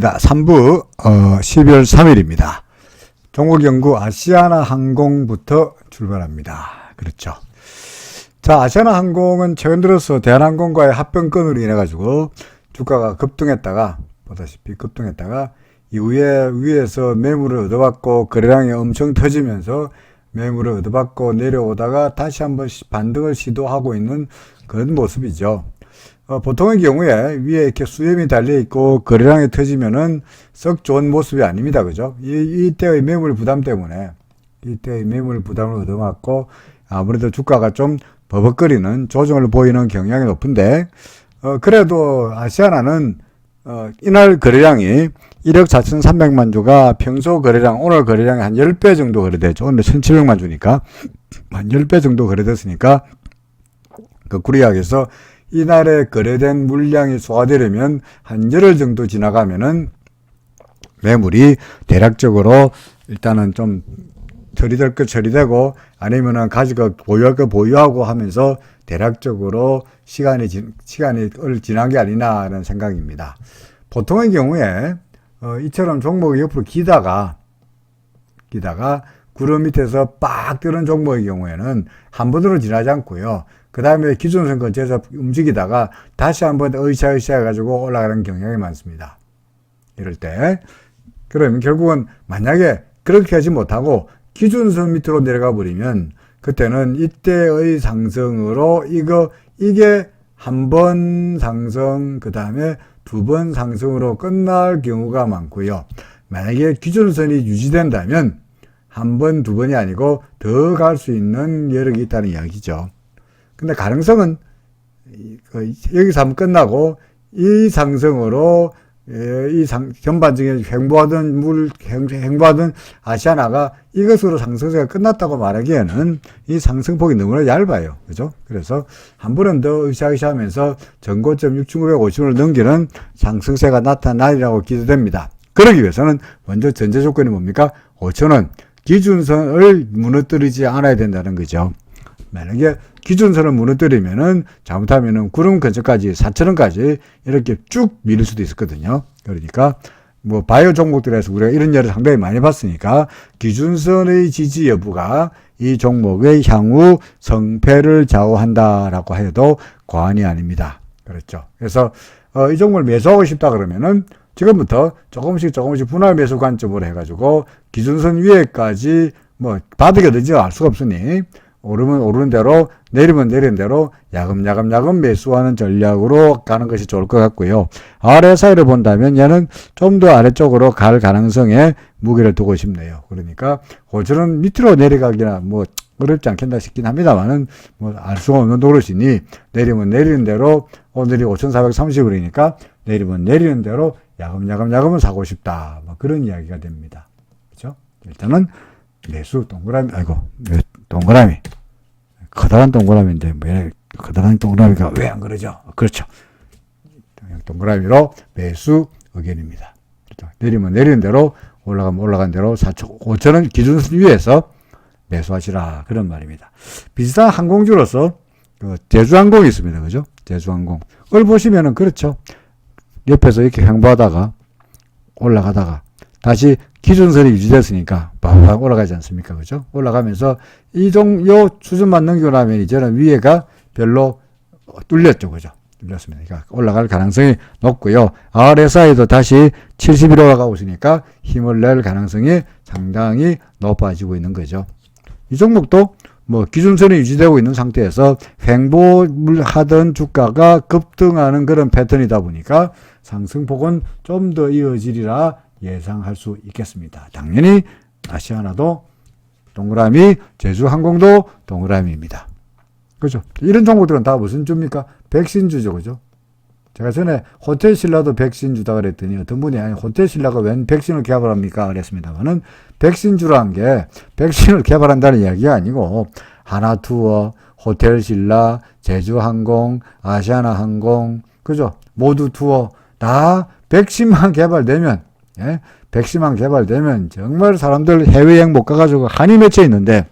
3부 12월 3일입니다. 종목연구 아시아나항공부터 출발합니다. 그렇죠. 자, 아시아나항공은 최근 들어서 대한항공과의 합병건으로 인해 가지고 주가가 급등했다가 보다시피 급등했다가 이후에 위에서 매물을 얻어받고 거래량이 엄청 터지면서 매물을 얻어받고 내려오다가 다시 한번 반등을 시도하고 있는 그런 모습이죠. 보통의 경우에 위에 이렇게 수렴이 달려있고 거래량이 터지면은 썩 좋은 모습이 아닙니다. 그죠? 이때의 매물 부담 때문에, 이때의 매물 부담을 얻어맞고 아무래도 주가가 좀 버벅거리는 조정을 보이는 경향이 높은데, 그래도 아시아나는, 이날 거래량이 1억 4,300만 주가 평소 거래량, 오늘 거래량이 한 10배 정도 거래됐죠. 오늘 1,700만 주니까. 한 10배 정도 거래됐으니까, 구리학에서 이날에 거래된 물량이 소화되려면 한 열흘 정도 지나가면은 매물이 대략적으로 일단은 좀 처리될 것 처리되고 아니면은 가지고 보유할 거 보유하고 하면서 대략적으로 시간이 지난 게 아니냐는 생각입니다. 보통의 경우에 이처럼 종목이 옆으로 기다가 구름 밑에서 빡 뜨는 종목의 경우에는 한 번으로 지나지 않고요. 그 다음에 기준선 근처에서 움직이다가 다시 한번 으쌰으쌰 해가지고 올라가는 경향이 많습니다. 이럴 때. 그러면 결국은 만약에 그렇게 하지 못하고 기준선 밑으로 내려가 버리면 그때는 이때의 상승으로 이게 한 번 상승, 그 다음에 두 번 상승으로 끝날 경우가 많고요. 만약에 기준선이 유지된다면 한 번, 두 번이 아니고 더 갈 수 있는 여력이 있다는 이야기죠. 근데 가능성은 여기서 한번 끝나고 이 상승으로 전반적인 횡보하던 아시아나가 이것으로 상승세가 끝났다고 말하기에는 이 상승폭이 너무나 얇아요. 그죠? 그래서 한 번은 더 으쌰으쌰 하면서 전고점 6,950원을 넘기는 상승세가 나타나리라고 기대됩니다. 그러기 위해서는 먼저 전제 조건이 뭡니까? 5,000원 기준선을 무너뜨리지 않아야 된다는 거죠. 만약에 기준선을 무너뜨리면은 잘못하면은 구름 근처까지 4,000원까지 이렇게 쭉 밀릴 수도 있었거든요. 그러니까 뭐 바이오 종목들에서 우리가 이런 예를 상당히 많이 봤으니까 기준선의 지지 여부가 이 종목의 향후 성패를 좌우한다라고 해도 과언이 아닙니다. 그렇죠. 그래서 이 종목을 매수하고 싶다 그러면은 지금부터 조금씩 분할 매수 관점으로 해가지고 기준선 위에까지 뭐 바닥이 되지 알 수가 없으니 오르면 오르는 대로 내리면 내리는 대로 야금야금 매수하는 전략으로 가는 것이 좋을 것 같고요. 아래 사이를 본다면 얘는 좀 더 아래쪽으로 갈 가능성에 무게를 두고 싶네요. 그러니까 고저는 밑으로 내려가기나 뭐 어렵지 않겠나 싶긴 합니다만은 뭐 알 수가 없는 노릇이니 내리면 내리는 대로 오늘이 5,430원이니까 내리면 내리는 대로 야금야금 사고 싶다. 뭐 그런 이야기가 됩니다. 그렇죠? 일단은 매수 동그라미 커다란 동그라미인데 왜 커다란 동그라미가 왜 안 그러죠? 그렇죠. 동그라미로 매수 의견입니다. 그렇죠? 내리면 내리는 대로 올라가면 올라간 대로 5,000원 기준선 위에서 매수하시라 그런 말입니다. 비슷한 항공주로서 제주항공이 있습니다. 그죠? 제주항공 그걸 보시면은 그렇죠. 옆에서 이렇게 횡보하다가 올라가다가 다시 기준선이 유지됐으니까 바로 올라가지 않습니까? 그죠? 올라가면서 요 수준만 넘기고 나면 이제는 위에가 별로 뚫렸죠. 그죠? 뚫렸습니다. 그러니까 올라갈 가능성이 높고요. RSI도 다시 70일 올라가고 있으니까 힘을 낼 가능성이 상당히 높아지고 있는 거죠. 이 종목도 뭐 기준선이 유지되고 있는 상태에서 횡보를 하던 주가가 급등하는 그런 패턴이다 보니까 상승폭은 좀 더 이어지리라 예상할 수 있겠습니다. 당연히 아시아나도 동그라미, 제주항공도 동그라미입니다. 그죠? 이런 종목들은 다 무슨 주입니까? 백신주죠. 그죠? 제가 전에 호텔신라도 백신주다 그랬더니 어떤 분이 아니 호텔신라가 웬 백신을 개발합니까? 그랬습니다만은 백신주라는 게 백신을 개발한다는 이야기가 아니고 하나투어, 호텔신라, 제주항공, 아시아나항공, 그죠? 모두 투어 다 백신만 개발되면 백신만 개발되면 정말 사람들 해외여행 못 가가지고 한이 맺혀 있는데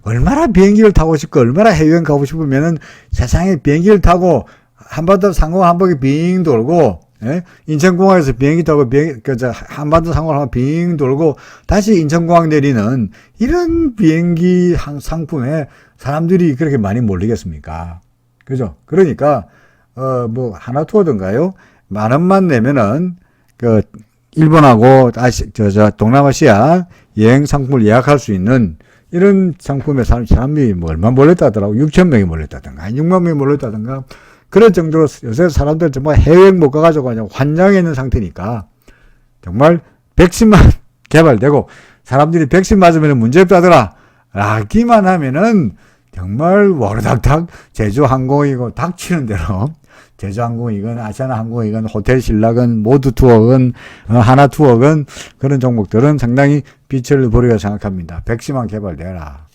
얼마나 비행기를 타고 싶고 얼마나 해외여행 가고 싶으면은 세상에 비행기를 타고 한반도 상공 한바퀴 빙 돌고 예? 인천공항에서 비행기 타고 한반도 상공을 빙 돌고 다시 인천공항 내리는 이런 비행기 상품에 사람들이 그렇게 많이 몰리겠습니까? 그죠? 그러니까 뭐 하나투어든가요? 10,000원만 내면은 일본하고 동남아시아 여행 상품을 예약할 수 있는 이런 상품에 사람이 뭐 얼마 몰렸다더라고. 6,000명이 몰렸다든가 60,000명이 몰렸다든가 그런 정도로 요새 사람들 정말 해외여행 못 가가지고 그냥 환장해 있는 상태니까 정말 백신만 개발되고 사람들이 백신 맞으면 문제 없다더라 라기만 하면은 정말 워르닥닥 제주항공이고 닥치는 대로 제주항공이건 아시아나항공이건 호텔신라건 모두투어건 하나투어건 그런 종목들은 상당히 빛을 보리라 생각합니다. 백신만 개발되라.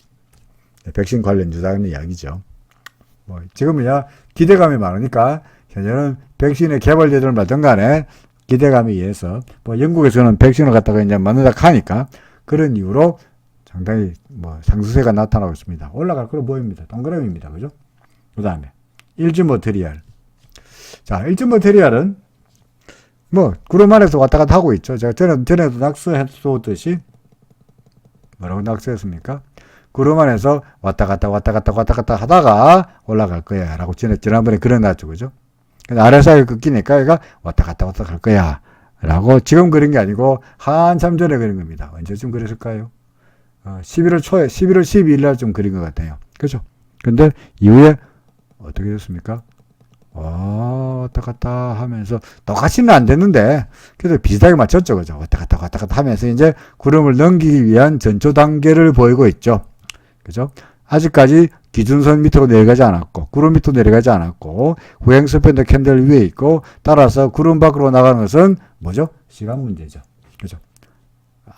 백신 관련 주자는 이야기죠. 뭐 지금은 기대감이 많으니까 현재는 백신의 개발 예정을 받든 간에 기대감에 의해서 뭐 영국에서는 백신을 갖다가 이제 맞는다 하니까 그런 이유로 상당히 뭐 상승세가 나타나고 있습니다. 올라갈 거로 보입니다. 동그라미입니다. 그죠? 그 다음에 일진머테리얼. 자, 일진머테리얼은 뭐 구름 안에서 왔다 갔다 하고 있죠. 제가 전에도 낙서했었듯이 뭐라고 낙서했습니까? 구름 안에서 왔다 갔다 하다가 올라갈 거야 라고 지난번에 그려놨죠. 그죠? 근데 RSI 꺾이니까 얘가 왔다 갔다 갈 거야 라고 지금 그린 게 아니고 한참 전에 그린 겁니다. 언제쯤 그랬을까요? 11월 12일 날 좀 그린 것 같아요. 그죠? 근데 이후에 어떻게 됐습니까? 왔다 갔다 하면서 똑같이는 안 됐는데 그래도 비슷하게 맞췄죠. 그죠? 왔다 갔다 하면서 이제 구름을 넘기기 위한 전초 단계를 보이고 있죠. 그죠? 아직까지 기준선 밑으로 내려가지 않았고 구름 밑으로 내려가지 않았고 후행 스밴드 캔들 위에 있고 따라서 구름 밖으로 나가는 것은 뭐죠? 시간 문제죠. 그죠?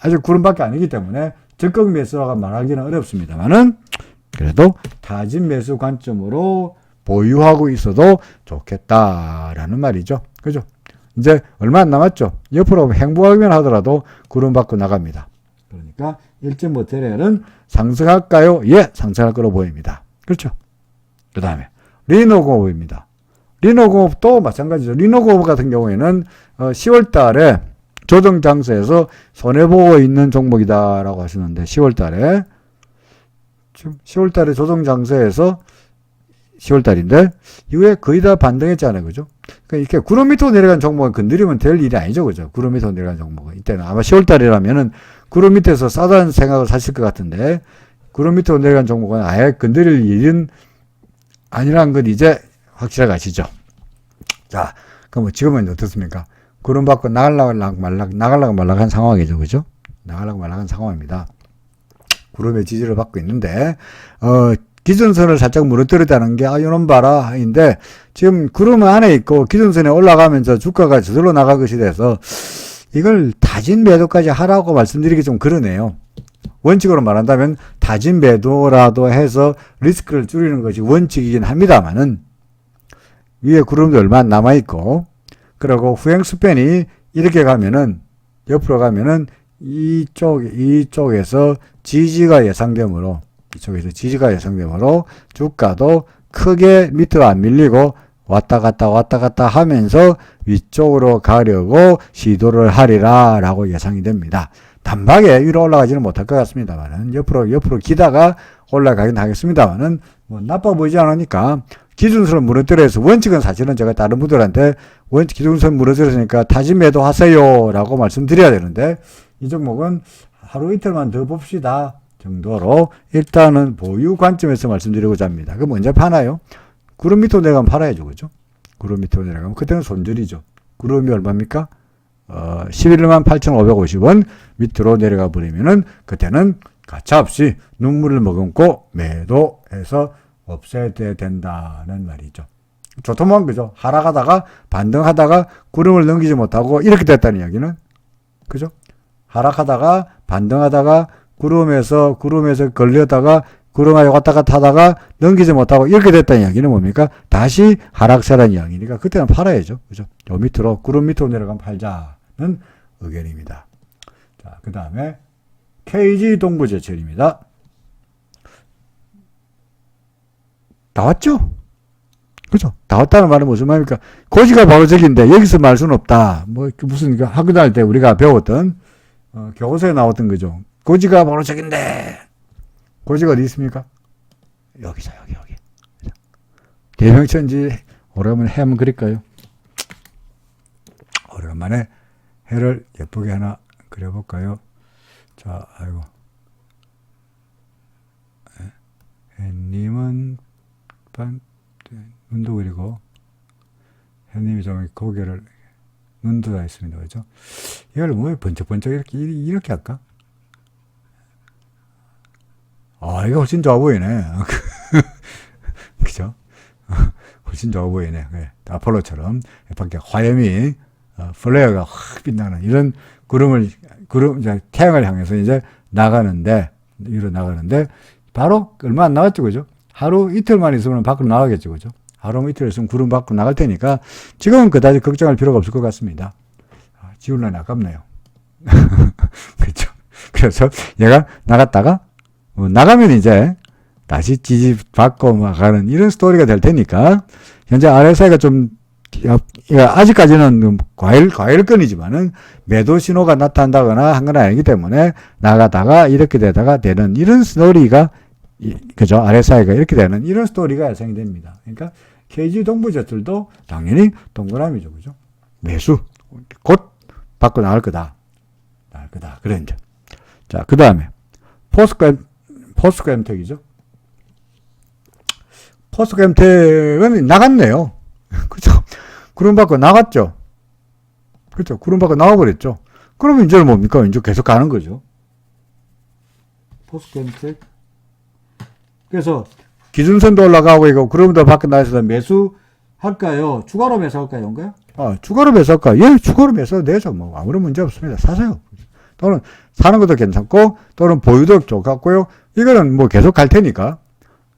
아직 구름 밖에 아니기 때문에 적극 매수가 말하기는 어렵습니다만은 그래도 타진 매수 관점으로 보유하고 있어도 좋겠다라는 말이죠. 그죠? 이제 얼마 안 남았죠. 옆으로 행보하기만 하더라도 구름 밖으로 나갑니다. 그러니까 일진머테리얼은 상승할까요? 예, 상승할 거로 보입니다. 그렇죠? 그 다음에 리노공업입니다. 리노공업도 마찬가지죠. 리노공업 같은 경우에는 10월 달에 조정 장세에서 손해보고 있는 종목이다라고 하시는데 10월 달에 지금 10월 달에 조정 장세에서 10월 달인데 이후에 거의 다 반등했잖아요. 그죠? 그러니까 이렇게 구름 밑으로 내려간 종목은 건드리면 될 일이 아니죠. 그죠? 구름 밑으로 내려간 종목은 이때는 아마 10월 달이라면은 구름 밑에서 싸다는 생각을 하실 것 같은데 구름 밑으로 내려간 종목은 아예 건드릴 일은 아니라는 건 이제 확실하게 아시죠? 자, 그럼 지금은 어떻습니까? 구름 밖으로 나가려고 말락한 상황이죠. 그죠? 나가려고 말락한 상황입니다. 구름의 지지를 받고 있는데, 기준선을 살짝 무너뜨렸다는 게, 이놈 봐라. 인데, 지금 구름 안에 있고, 기준선에 올라가면서 주가가 저절로 나갈 것이 돼서, 이걸 타진 매도까지 하라고 말씀드리기 좀 그러네요. 원칙으로 말한다면, 타진 매도라도 해서 리스크를 줄이는 것이 원칙이긴 합니다만은, 위에 구름도 얼마 안 남아있고, 그리고 후행 스팬이 이렇게 가면은, 옆으로 가면은, 이쪽에서 지지가 예상되므로 주가도 크게 밑으로 안 밀리고 왔다 갔다 하면서 위쪽으로 가려고 시도를 하리라 라고 예상이 됩니다. 단박에 위로 올라가지는 못할 것 같습니다만은 옆으로 기다가 올라가긴 하겠습니다만은 뭐 나빠 보이지 않으니까 기준선을 무너뜨려서 원칙은 사실은 제가 다른 분들한테 기준선 무너뜨렸으니까 타진 매도 하세요 라고 말씀드려야 되는데 이 종목은 하루 이틀만 더 봅시다 정도로 일단은 보유 관점에서 말씀드리고자 합니다. 그럼 언제 파나요? 구름 밑으로 내려가면 팔아야죠. 그죠? 구름 밑으로 내려가면 그때는 손절이죠. 구름이 얼마입니까? 118,550원 밑으로 내려가 버리면은 그때는 가차없이 눈물을 머금고 매도해서 없애야 된다는 말이죠. 좋더만 그죠? 하락하다가 반등하다가 구름을 넘기지 못하고 이렇게 됐다는 이야기는 그죠? 하락하다가 반등하다가 구름에서 걸려다가 구름에 왔다 갔다 하다가 넘기지 못하고 이렇게 됐다는 이야기는 뭡니까? 다시 하락세라는 이야기니까 그때는 팔아야죠. 그죠? 요 밑으로 구름 밑으로 내려가면 팔자는 의견입니다. 자, 그 다음에 KG 동부제철입니다. 나왔죠? 그죠? 다 왔다는 말은 무슨 말입니까? 고지가 바로 저기인데 여기서 말 수는 없다. 뭐 무슨 학교 다닐 때 우리가 배웠던 교과서에 나왔던 거죠. 고지가 바로 저기인데 고지가 어디 있습니까? 여기죠, 여기. 대명천지 오래간만에 해 한번 그릴까요? 오래간만에 해를 예쁘게 하나 그려볼까요? 자, 아이고. 해님은 눈도 그리고 해님이 좀 고개를 눈도 다 있습니다. 그죠? 이걸 뭐 번쩍번쩍 이렇게 할까? 아, 이거 훨씬 좋아 보이네. 그죠? 훨씬 좋아 보이네. 네. 아폴로처럼 밖에 화염이 플레어가 확 빛나는 이런 구름 이제 태양을 향해서 이제 위로 나가는데 바로 얼마 안 나갔죠, 그죠? 하루 이틀만 있으면 밖으로 나가겠죠, 그죠? 하루 이틀 있으면 구름 밖으로 나갈 테니까 지금은 그다지 걱정할 필요가 없을 것 같습니다. 지울라니 아깝네요. 그렇죠? 그래서 얘가 나갔다가 나가면 이제 다시 지지받고 가는 이런 스토리가 될 테니까 현재 RSI가 좀 아직까지는 과일권이지만은 매도 신호가 나타난다거나 한 건 아니기 때문에 나가다가 이렇게 되다가 되는 이런 스토리가 그죠? RSI가 이렇게 되는 이런 스토리가 예상이 됩니다. 그러니까 KG 동부저들도 당연히 동그라미죠, 그죠? 매수 곧 밖으로 나갈 거다. 그런 점. 자, 그 다음에 포스코엠텍이죠. 포스코엠텍은 나갔네요. 그죠? 구름 밖으로 나갔죠. 그죠? 구름 밖으로 나와버렸죠. 그러면 이제는 뭡니까? 이제 계속 가는 거죠. 포스코엠텍. 그래서 기준선도 올라가고 이거 구름도 밖에 나와서 매수할까요? 추가로 매수할까요? 인가요? 추가로 매수할까? 예, 추가로 매수해도 되죠. 뭐 아무런 문제 없습니다. 사세요. 또는 사는 것도 괜찮고 또는 보유도 좋겠고요. 이거는 뭐 계속 갈 테니까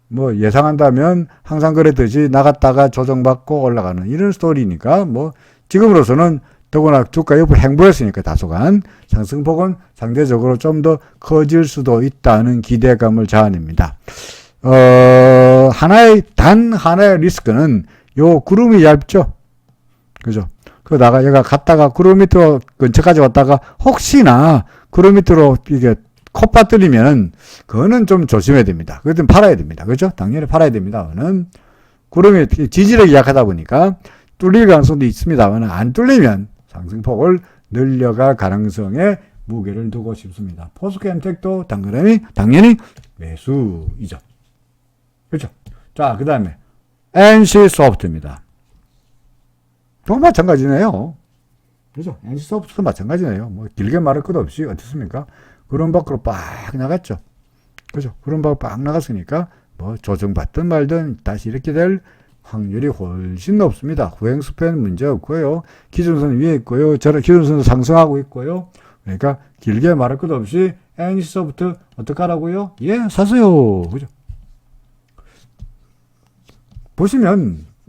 뭐 예상한다면 항상 그랬듯이 나갔다가 조정받고 올라가는 이런 스토리니까 뭐 지금으로서는 더구나 주가 옆을 행보했으니까 다소간 상승폭은 상대적으로 좀 더 커질 수도 있다는 기대감을 자아냅니다. 단 하나의 리스크는 요 구름이 얇죠. 그죠? 그러다가 얘가 갔다가 구름 밑으로 근처까지 왔다가 혹시나 구름 밑으로 이게 코 빠뜨리면 그거는 좀 조심해야 됩니다. 그것은 팔아야 됩니다. 그죠? 당연히 팔아야 됩니다. 그거는 구름이 지지력이 약하다 보니까 뚫릴 가능성도 있습니다만 안 뚫리면 상승폭을 늘려갈 가능성에 무게를 두고 싶습니다. 포스코엠텍도 당연히 매수이죠. 그렇죠? 자, 그 다음에 NC소프트입니다. 또 마찬가지네요. 그죠? NC소프트도 마찬가지네요. 뭐 길게 말할 것 없이 어떻습니까? 구름 밖으로 빡 나갔죠. 그죠? 구름 밖으로 빡 나갔으니까 뭐 조정받든 말든 다시 이렇게 될 확률이 훨씬 높습니다. 후행 스팬 문제 없고요. 기준선 위에 있고요. 기준선도 상승하고 있고요. 그러니까 길게 말할 것 없이 NC소프트 어떡하라고요? 예, 사세요. 그죠?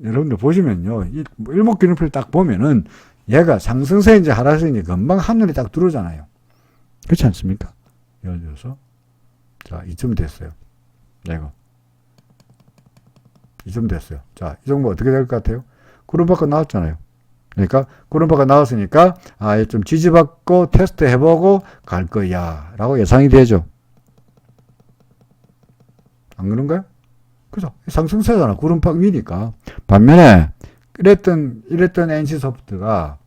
여러분들 보시면요. 일목균형표를 딱 보면은 얘가 상승세인지 하락세인지 금방 하늘에 딱 들어오잖아요. 그렇지 않습니까? 예를 들어서. 자, 이쯤 됐어요. 이거. 이쯤 됐어요. 자, 이 정도 어떻게 될 것 같아요? 구름 밖으로 나왔잖아요. 그러니까 구름 밖으로 나왔으니까 좀 지지받고 테스트 해보고 갈 거야 라고 예상이 되죠. 안 그런가요? 그죠? 상승세잖아. 구름 밖 위니까. 반면에 이랬던 NC소프트가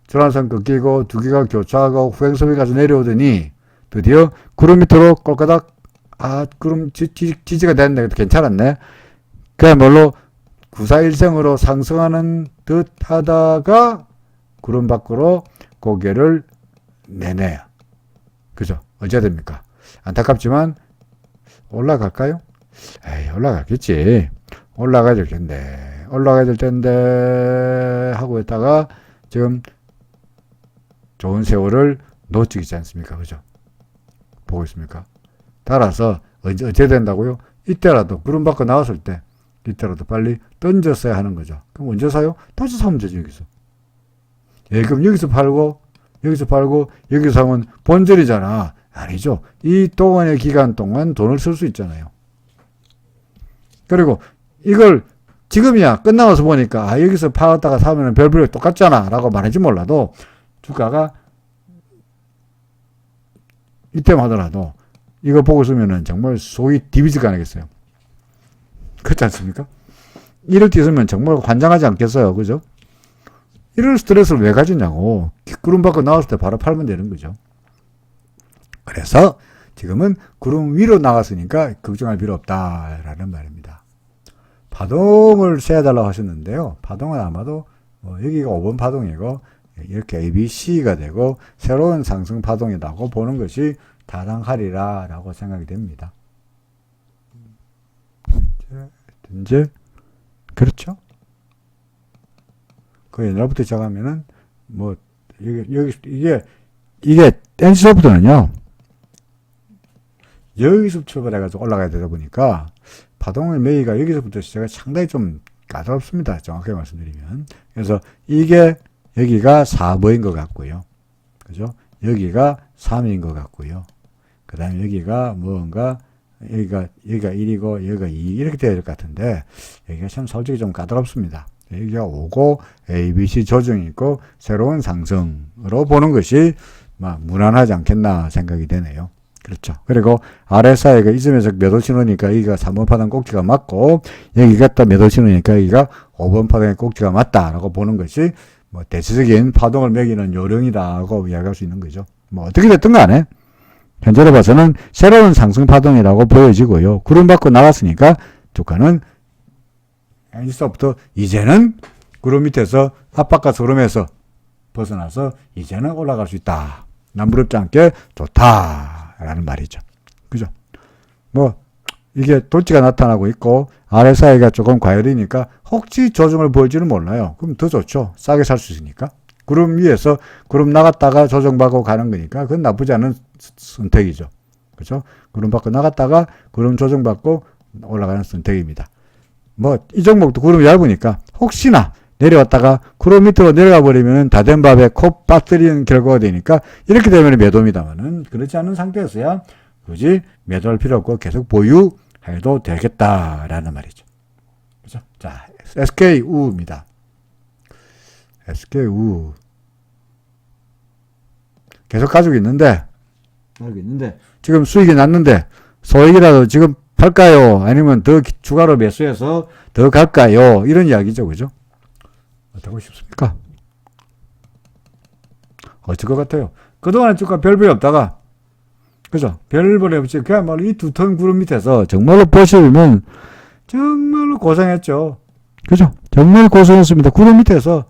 전환선 꺾이고 두 개가 교차하고 후행섬이 가서 내려오더니 드디어 구름 밑으로 꼴까닥 구름 지지가 됐네. 괜찮았네. 그야말로 94일생으로 상승하는 듯 하다가 구름 밖으로 고개를 내네요. 그죠? 어찌해야 됩니까? 안타깝지만 올라갈까요? 에이, 올라가겠지. 올라가야 될 텐데 하고 있다가 지금 좋은 세월을 놓치지 않습니까? 그죠? 보고 있습니까? 따라서 어찌해야 된다고요? 이때라도 구름 밖으로 나왔을 때 이때라도 빨리 던졌어야 하는 거죠. 그럼 언제 사요? 다시 사면 되죠, 여기서. 예, 그럼 여기서 팔고 여기서 사면 본전이잖아. 아니죠. 이 동안의 기간 동안 돈을 쓸 수 있잖아요. 그리고 이걸 지금이야 끝나서 보니까 여기서 팔았다가 사면 별별 똑같잖아 라고 말하지 몰라도 주가가 이때만 하더라도 이거 보고 있으면은 정말 속이 디비지가 아니겠어요. 그렇지 않습니까? 이럴 때 있으면 정말 환장하지 않겠어요. 그죠? 이런 스트레스를 왜 가지냐고. 구름 밖으로 나왔을 때 바로 팔면 되는 거죠. 그래서 지금은 구름 위로 나갔으니까 걱정할 필요 없다라는 말입니다. 파동을 세어달라고 하셨는데요. 파동은 아마도 여기가 5번 파동이고 이렇게 ABC가 되고 새로운 상승 파동이라고 보는 것이 타당하리라 라고 생각이 됩니다. 이제 그렇죠? 그 옛날부터 시작하면은 뭐 이게 NC소프트는요 여기서 출발해가지고 올라가야 되다 보니까 파동의 매기가 여기서부터 시작이 상당히 좀 까다롭습니다. 정확하게 말씀드리면. 그래서 이게 여기가 4번인 것 같고요. 그죠? 여기가 3인 것 같고요. 그 다음에 여기가 뭔가 여기가 1이고 여기가 2 이렇게 돼야 될 것 같은데 여기가 참 솔직히 좀 까다롭습니다. 여기가 오고 ABC 조정이 있고 새로운 상승으로 보는 것이 무난하지 않겠나 생각이 되네요. 그렇죠. 그리고 RSI가 이쯤에서 매도 신호니까 여기가 3번 파동 꼭지가 맞고 여기가 또 매도 신호니까 여기가 5번 파동의 꼭지가 맞다라고 보는 것이 뭐 대체적인 파동을 매기는 요령이라고 이야기할 수 있는 거죠. 뭐 어떻게 됐든 간에 현재로 봐서는 새로운 상승 파동이라고 보여지고요. 구름 밖으로 나갔으니까 주가는 NC소프트 이제는 구름 밑에서 압박과 소름에서 벗어나서 이제는 올라갈 수 있다. 남부럽지 않게 좋다라는 말이죠. 그죠? 뭐 이게 돌지가 나타나고 있고 RSI가 조금 과열이니까 혹시 조정을 보일지는 몰라요. 그럼 더 좋죠. 싸게 살 수 있으니까. 구름 위에서 구름 나갔다가 조정받고 가는 거니까 그건 나쁘지 않은 선택이죠. 그렇죠? 구름 밖으로 나갔다가 구름 조정받고 올라가는 선택입니다. 뭐 이 종목도 구름이 얇으니까 혹시나 내려왔다가 구름 밑으로 내려가 버리면 다 된 밥에 코 빠뜨리는 결과가 되니까 이렇게 되면 매도입니다만은 그렇지 않은 상태에서야 굳이 매도할 필요 없고 계속 보유해도 되겠다라는 말이죠. 그렇죠? 자, SK우입니다. SK우 계속 가지고 있는데 지금 수익이 났는데 소액이라도 지금 팔까요? 아니면 더 추가로 매수해서 더 갈까요? 이런 이야기죠. 그죠? 어떻게 싶습니까? 어쩔 것 같아요. 그동안에 주가 별볼이 없다가 그죠? 별볼이 없지. 그야말로 이 2톤 구름 밑에서 정말로 보시면 정말로 고생했죠. 그죠? 정말 고생했습니다. 구름 밑에서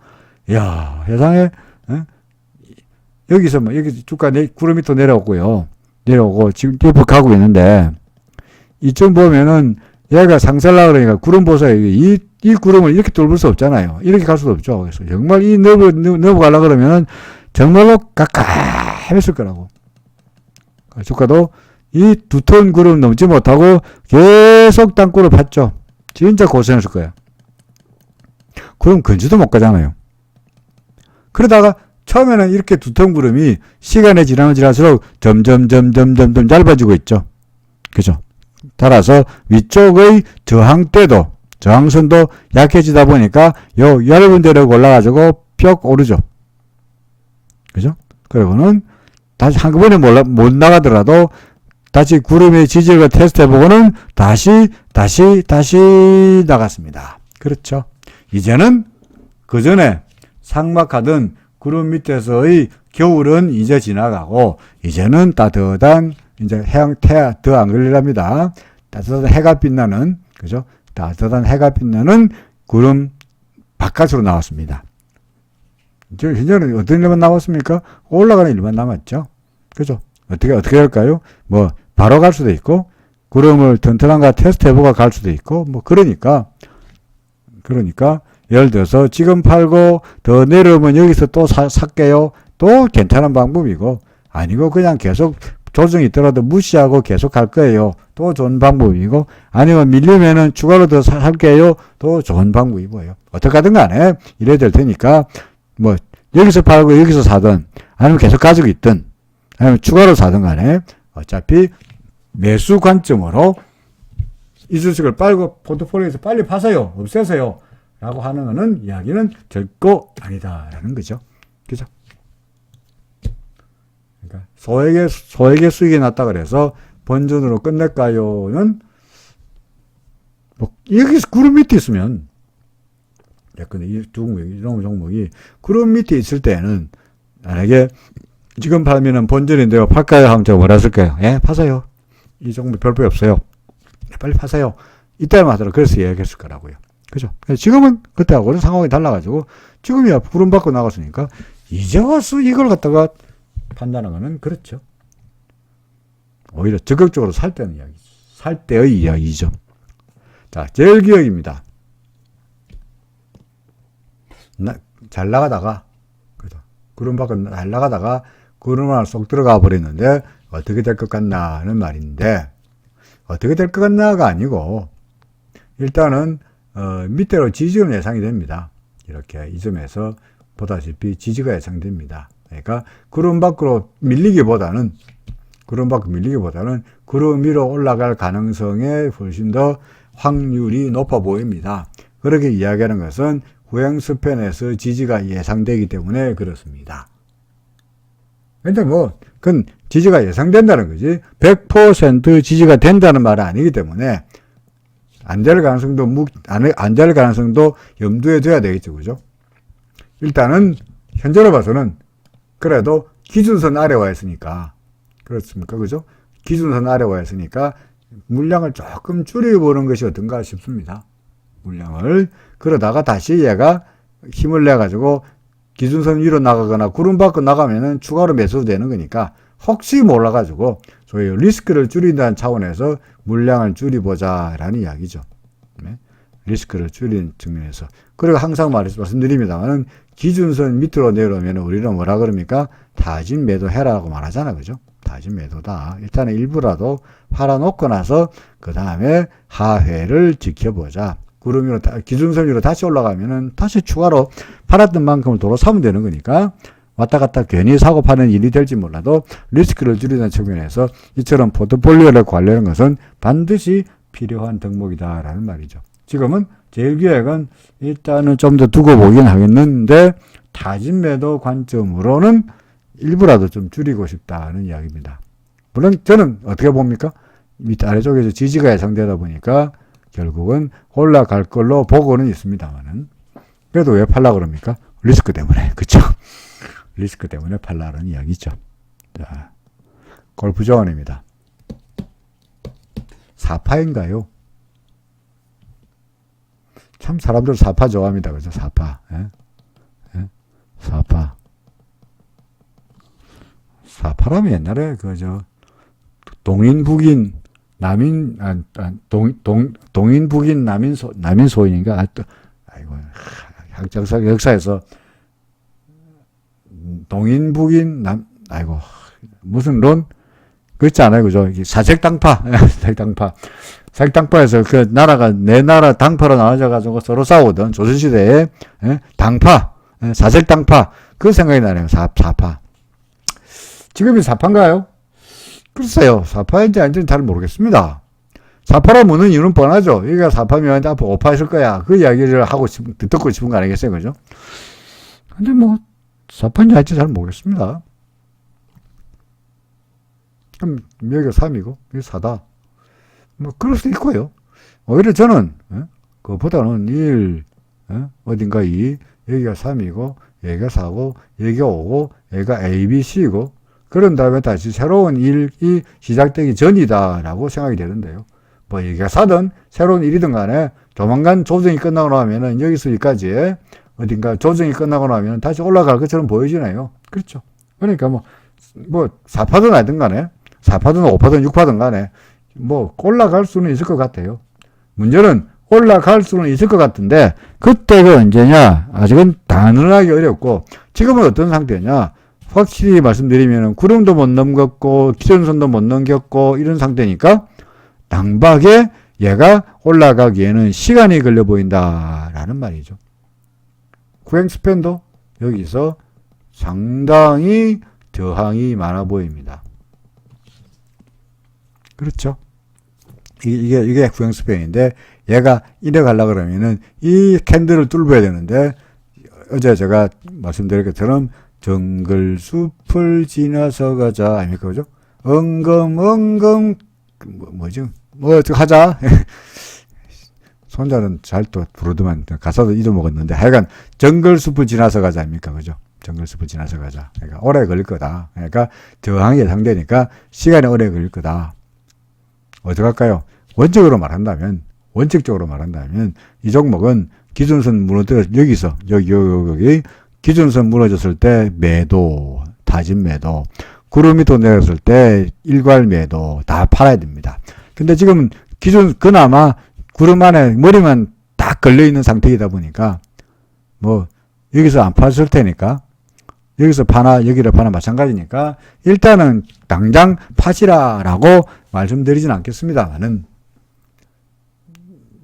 야 세상에 여기서 뭐 여기 주가 구름 밑으로 내려오고 지금 뒤로 가고 있는데 이쯤 보면은 얘가 상살라 그러니까 구름 보세요. 이 구름을 이렇게 뚫을 수 없잖아요. 이렇게 갈 수도 없죠. 그래서 정말 이 넘어가려고 그러면은 정말로 깝깝했을 거라고. 주가도 이 2톤 구름 넘지 못하고 계속 땅굴을 팠죠. 진짜 고생했을 거예요. 구름 근처도 못 가잖아요. 그러다가 처음에는 이렇게 2톤 구름이 시간이 지나면 지날수록 점점 짧아지고 있죠. 그죠? 따라서 위쪽의 저항선도 약해지다 보니까 요 얇은 데로 올라가지고 뿅 오르죠. 그죠? 그리고는 다시 한꺼번에 못 나가더라도 다시 구름의 지지력을 테스트해보고는 다시 나갔습니다. 그렇죠. 이제는 그 전에 삭막하던 구름 밑에서의 겨울은 이제 지나가고 이제는 따뜻한 이제 태양 더 안 걸리랍니다. 따뜻한 해가 빛나는 그죠? 따뜻한 해가 빛나는 구름 바깥으로 나왔습니다. 이제 현재는 어떤 일만 남았습니까? 올라가는 일만 남았죠. 그죠? 어떻게 할까요? 뭐 바로 갈 수도 있고 구름을 튼튼한가 테스트해보고 갈 수도 있고 뭐 그러니까 예를 들어서 지금 팔고 더 내려오면 여기서 또 살게요. 또 괜찮은 방법이고 아니고 그냥 계속 조정이 있더라도 무시하고 계속 갈 거예요. 또 좋은 방법이고 아니면 밀리면은 추가로 더 살게요. 또 좋은 방법이고요. 어떻게 하든 간에 이래야 될 테니까 뭐 여기서 팔고 여기서 사든 아니면 계속 가지고 있든 아니면 추가로 사든 간에 어차피 매수 관점으로 이 주식을 빨고 포트폴리오에서 빨리 파세요. 없애세요. 라고 하는 거는 이야기는 결코 아니다라는 거죠. 그죠? 그러니까 소액의 수익이 났다 그래서 번전으로 끝낼까요는 뭐 여기서 구름 밑에 있으면 근데 이 종목이 구름 밑에 있을 때는 만약에 지금 팔면은 본전인데요. 팔까요? 하면 제가 뭐라 쓸까요? 예, 파세요. 이 종목 별거 없어요. 빨리 파세요. 이때만 하더라도 그래서 이야기했을 거라고요. 그죠? 지금은 그때하고는 상황이 달라가지고 지금이야 구름 받고 나갔으니까 이제 와서 이걸 갖다가 판다는 거는 그렇죠. 오히려 적극적으로 살 때는 이야기죠. 살 때의 이야기죠. 자, 제일기업입니다. 잘 나가다가 그죠? 구름 받고 잘 나가다가 구름 안에 쏙 들어가 버렸는데 어떻게 될 것 같나는 말인데 어떻게 될 것 같나가 아니고 일단은 밑으로 지지는 예상이 됩니다. 이렇게 이 점에서 보다시피 지지가 예상됩니다. 그러니까 구름 밖으로 밀리기보다는 구름 위로 올라갈 가능성에 훨씬 더 확률이 높아 보입니다. 그렇게 이야기하는 것은 후행스팬에서 지지가 예상되기 때문에 그렇습니다. 근데 그건 지지가 예상된다는 거지 100% 지지가 된다는 말은 아니기 때문에 안 될 가능성도 염두에 둬야 되겠죠. 그죠? 일단은 현재로 봐서는 그래도 기준선 아래 와 있으니까 그렇습니까? 그죠? 기준선 아래 와 있으니까 물량을 조금 줄여보는 것이 어떤가 싶습니다. 물량을 그러다가 다시 얘가 힘을 내가지고 기준선 위로 나가거나 구름 밖으로 나가면은 추가로 매수되는 거니까 혹시 몰라가지고 소위 리스크를 줄인다는 차원에서 물량을 줄여보자라는 이야기죠. 네? 리스크를 줄이는 측면에서. 그리고 항상 말씀드립니다만은 기준선 밑으로 내려오면 우리는 뭐라 그럽니까? 타진 매도해라고 말하잖아. 그죠? 타진 매도다. 일단은 일부라도 팔아놓고 나서 그 다음에 하회를 지켜보자. 구름 위로, 기준선 위로 다시 올라가면은 다시 추가로 팔았던 만큼을 도로 사면 되는 거니까 왔다 갔다 괜히 사고 파는 일이 될지 몰라도 리스크를 줄이는 측면에서 이처럼 포트폴리오를 관리하는 것은 반드시 필요한 덕목이다라는 말이죠. 지금은 제일기획은 일단은 좀 더 두고 보긴 하겠는데 타진 매도 관점으로는 일부라도 좀 줄이고 싶다는 이야기입니다. 물론 저는 어떻게 봅니까? 밑 아래쪽에서 지지가 예상되다 보니까 결국은 올라갈 걸로 보고는 있습니다만은 그래도 왜 팔라 그럽니까? 리스크 때문에. 그쵸? 리스크 때문에 팔라는 이야기죠. 자, 골프 조언입니다. 4파인가요? 참 사람들 4파 좋아합니다. 그죠? 4파. 예? 예? 4파. 4파라면 옛날에 동인 북인 남인 동인 북인 남인 소인인가? 아이고 역사에서 동인 북인 아이고 무슨 론 그렇지 않아요, 그죠? 사색당파 사색당파에서 그 나라가 내 나라 당파로 나눠져 가지고 서로 싸우던 조선시대에 당파 사색당파 그 생각이 나네요. 4파 지금이 4파인가요? 글쎄요, 4파인지 아닌지는 잘 모르겠습니다. 4파라 묻는 이유는 뻔하죠. 여기가 4파면 앞으로 5파 있을 거야. 그 이야기를 듣고 싶은 거 아니겠어요, 그죠? 근데 4파인지 아닌지 잘 모르겠습니다. 그럼 여기가 3이고, 여기 4다. 그럴 수도 있고요. 오히려 저는, 그보다는 1, 어딘가 2, 여기가 3이고, 여기가 4고, 여기가 5고, 여기가 A, B, C고, 그런 다음에 다시 새로운 일이 시작되기 전이다라고 생각이 되는데요. 여기가 4든 새로운 일이든 간에 조만간 조정이 끝나고 나면은 여기서 여기까지 어딘가 조정이 끝나고 나면 다시 올라갈 것처럼 보여지네요. 그렇죠. 그러니까 4파든 아니든 간에 4파든 5파든 6파든 간에 올라갈 수는 있을 것 같아요. 문제는 올라갈 수는 있을 것 같은데 그때가 언제냐 아직은 단언하기 어렵고 지금은 어떤 상태냐 확실히 말씀드리면 구름도 못 넘겼고 기준선도 못 넘겼고 이런 상태니까 당박에 얘가 올라가기에는 시간이 걸려 보인다라는 말이죠. 구행스팬도 여기서 상당히 저항이 많아 보입니다. 그렇죠. 이게 구형스팽인데, 얘가 이래 가려고 그러면은, 이 캔들을 뚫어야 되는데, 어제 제가 말씀드린 것처럼, 정글숲을 지나서 가자, 아닙니까? 그죠? 뭐죠? 어떻게 하자. 손자는 잘 또 부르더만, 가사도 잊어먹었는데, 하여간, 정글숲을 지나서 가자, 아닙니까? 그죠? 정글숲을 지나서 가자. 그러니까, 오래 걸릴 거다. 그러니까, 저항이 예상되니까, 시간이 오래 걸릴 거다. 어떡할까요? 원칙적으로 말한다면, 이 종목은 기준선 무너뜨려, 여기, 기준선 무너졌을 때 매도, 다진 매도, 구름 밑으로 내렸을 때 일괄 매도 다 팔아야 됩니다. 근데 지금 그나마 구름 안에 머리만 딱 걸려있는 상태이다 보니까, 뭐, 여기서 안 팔았을 테니까, 여기서 파나, 여기를 파나 마찬가지니까, 일단은 당장 파시라라고 말씀드리진 않겠습니다만은,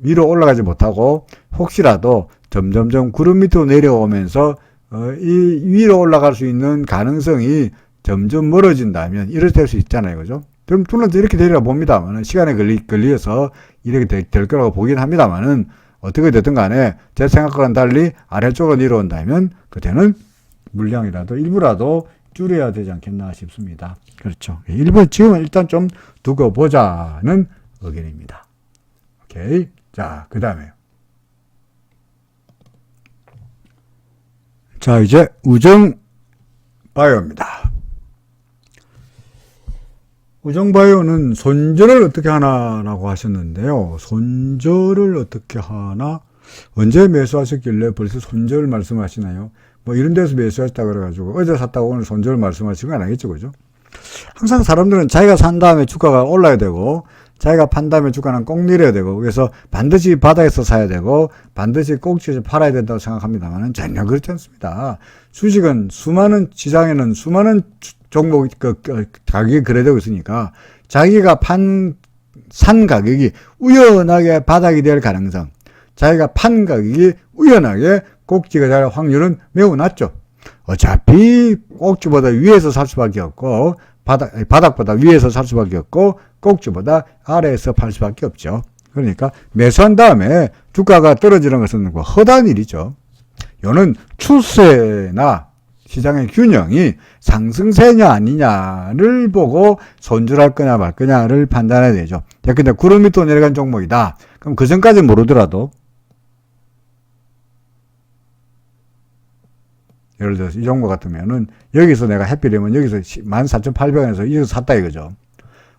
위로 올라가지 못하고, 혹시라도 점점점 구름 밑으로 내려오면서, 이 위로 올라갈 수 있는 가능성이 점점 멀어진다면, 이렇게 될 수 있잖아요. 그죠? 그럼 둘러서 이렇게 되리라 봅니다만은, 시간에 걸려서 이렇게 될 거라고 보긴 합니다만은, 어떻게 됐든 간에, 제 생각과는 달리 아래쪽으로 내려온다면, 그때는 물량이라도 일부라도 줄여야 되지 않겠나 싶습니다. 그렇죠. 지금은 일단 좀 두고 보자는 의견입니다. 오케이. 자, 그 다음에요. 자, 이제 우정바이오입니다. 우정바이오는 손절을 어떻게 하나라고 하셨는데요. 손절을 어떻게 하나? 언제 매수하셨길래 벌써 손절 말씀하시나요? 뭐 이런 데서 매수하셨다 그래가지고 어제 샀다고 오늘 손절 말씀하시는 건 아니겠죠, 그죠? 항상 사람들은 자기가 산 다음에 주가가 올라야 되고, 자기가 판 다음에 주가는 꼭 내려야 되고, 그래서 반드시 바닥에서 사야 되고, 반드시 꼭지에서 팔아야 된다고 생각합니다만 전혀 그렇지 않습니다. 주식은 시장에는 수많은 종목, 가격이 거래되고 있으니까, 자기가 산 가격이 우연하게 바닥이 될 가능성, 자기가 판 가격이 우연하게 꼭지가 될 확률은 매우 낮죠. 어차피 꼭지보다 위에서 살 수밖에 없고, 바닥보다 위에서 살 수밖에 없고, 꼭지보다 아래에서 팔 수밖에 없죠. 그러니까 매수한 다음에 주가가 떨어지는 것은 허다한 일이죠. 이거는 추세나 시장의 균형이 상승세냐 아니냐를 보고 손절할 거냐 말 거냐를 판단해야 되죠. 근데 구름 밑으로 내려간 종목이다. 그럼 그 전까지 모르더라도, 예를 들어서 이 종목 같으면은 여기서 내가 해피되면 여기서 14,800원에서 여기서 샀다 이거죠.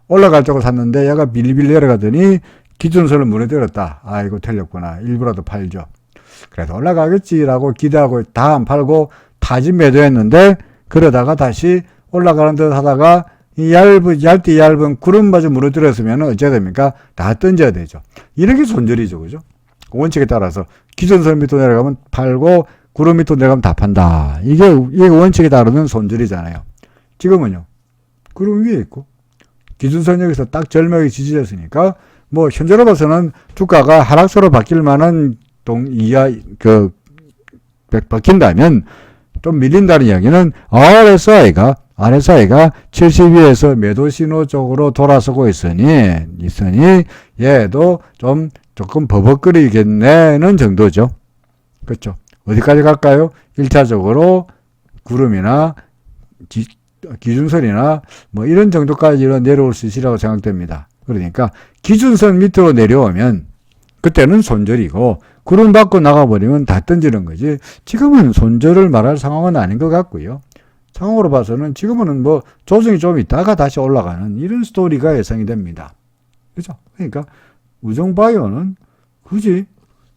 올라갈 쪽을 샀는데 얘가 빌리빌리 내려가더니 기준선을 무너뜨렸다. 아, 이거 틀렸구나. 일부라도 팔죠. 그래서 올라가겠지라고 기대하고 다 안 팔고 타진 매도했는데, 그러다가 다시 올라가는 듯 하다가 이 얇은 구름마저 무너뜨렸으면 어찌해야 됩니까? 다 던져야 되죠. 이런 게 손절이죠. 그죠? 원칙에 따라서 기준선 밑으로 내려가면 팔고, 구름 밑으로 내려가면 다 판다. 이게 원칙에 따르는 손절이잖아요. 지금은요, 구름 위에 있고, 기준선 여기서 딱 절묘하게 지지했으니까, 뭐, 현재로 봐서는 주가가 하락세로 바뀔 만한 바뀐다면, 좀 밀린다는 이야기는, RSI가 70위에서 매도 신호 쪽으로 돌아서고 있으니, 얘도 조금 버벅거리겠네는 정도죠. 그렇죠. 어디까지 갈까요? 1차적으로 구름이나 기준선이나 뭐 이런 정도까지 내려올 수 있으라고 생각됩니다. 그러니까 기준선 밑으로 내려오면 그때는 손절이고, 구름 밖으로 나가버리면 다 던지는 거지, 지금은 손절을 말할 상황은 아닌 것 같고요. 상황으로 봐서는 지금은 뭐 조정이 좀 있다가 다시 올라가는 이런 스토리가 예상이 됩니다. 그죠? 그러니까 우정바이오는 굳이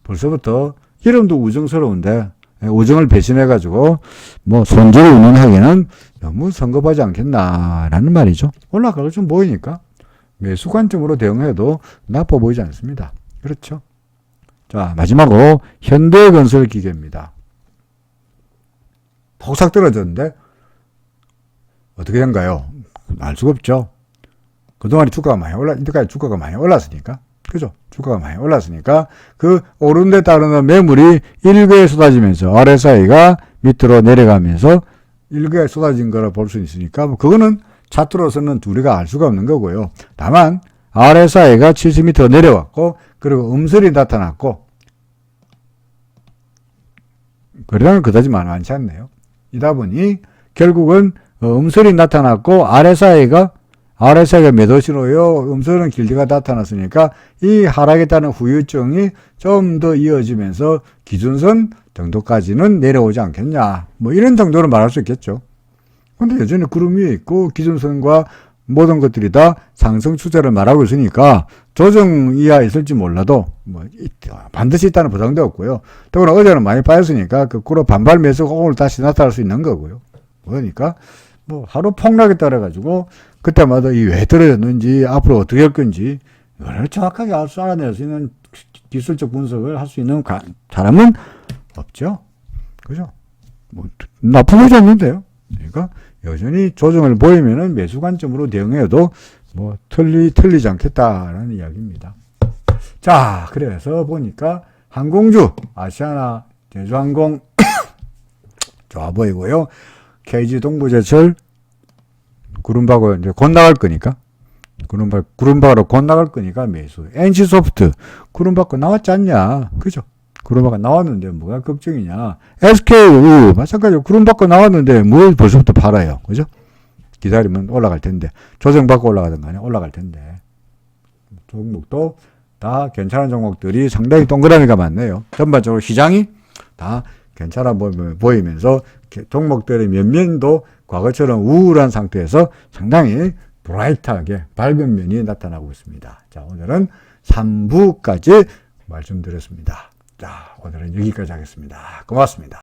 벌써부터 이름도 우정스러운데, 우정을 배신해가지고, 뭐, 손절을 운운하기는 너무 성급하지 않겠나라는 말이죠. 올라가고 좀 보이니까, 매수 관점으로 대응해도 나빠 보이지 않습니다. 그렇죠. 자, 마지막으로, 현대건설 기계입니다. 폭삭 떨어졌는데, 어떻게 된가요? 알 수가 없죠. 그동안 이때까지 주가가 많이 올랐으니까. 그죠? 주가가 많이 올랐으니까 그 오른 데 따르는 매물이 일거에 쏟아지면서 RSI가 밑으로 내려가면서 일거에 쏟아진 거라 볼 수 있으니까, 뭐 그거는 차트로서는 우리가 알 수가 없는 거고요. 다만 RSI가 70m 내려왔고, 그리고 음설이 나타났고, 거래량은 그다지 많지 않네요. 이다 보니, 결국은 음설이 나타났고, RSI가 매도 신호요, 음설은 길이가 나타났으니까, 이 하락에 따른 후유증이 좀 더 이어지면서 기준선 정도까지는 내려오지 않겠냐. 뭐 이런 정도로 말할 수 있겠죠. 근데 여전히 구름 위에 있고, 기준선과 모든 것들이 다 상승 추세를 말하고 있으니까 조정 이하에 있을지 몰라도 뭐 반드시 있다는 보장도 없고요. 더구나 어제는 많이 빠졌으니까 거꾸로 반발 매수가 오늘 다시 나타날 수 있는 거고요. 그러니까 뭐 하루 폭락에 따라 가지고 그때마다 이 왜 떨어졌는지 앞으로 어떻게 할 건지 이걸 정확하게 알아낼 수 있는 기술적 분석을 할 수 있는 사람은 없죠. 그죠? 뭐 나쁜 거지 않는데요. 그러니까 여전히 조정을 보이면은 매수 관점으로 대응해도 뭐 틀리지 않겠다라는 이야기입니다. 자, 그래서 보니까 항공주 아시아나 제주항공 좋아 보이고요. KG 동부제철 구름바고 이제 곧 나갈 거니까 구름바로 곧 나갈 거니까 매수. NC소프트 구름바고 나왔지 않냐? 그죠? 구름바가 나왔는데 뭐가 걱정이냐. SKU 마찬가지로 구름바가 나왔는데 뭘 벌써부터 팔아요. 그죠? 기다리면 올라갈 텐데 조정받고 올라가든 간에 올라갈 텐데 종목도 다 괜찮은 종목들이 상당히 동그라미가 많네요. 전반적으로 시장이 다 괜찮아 보이면서 종목들의 면면도 과거처럼 우울한 상태에서 상당히 브라이트하게 밝은 면이 나타나고 있습니다. 자, 오늘은 3부까지 말씀드렸습니다. 자, 오늘은 여기까지 하겠습니다. 고맙습니다.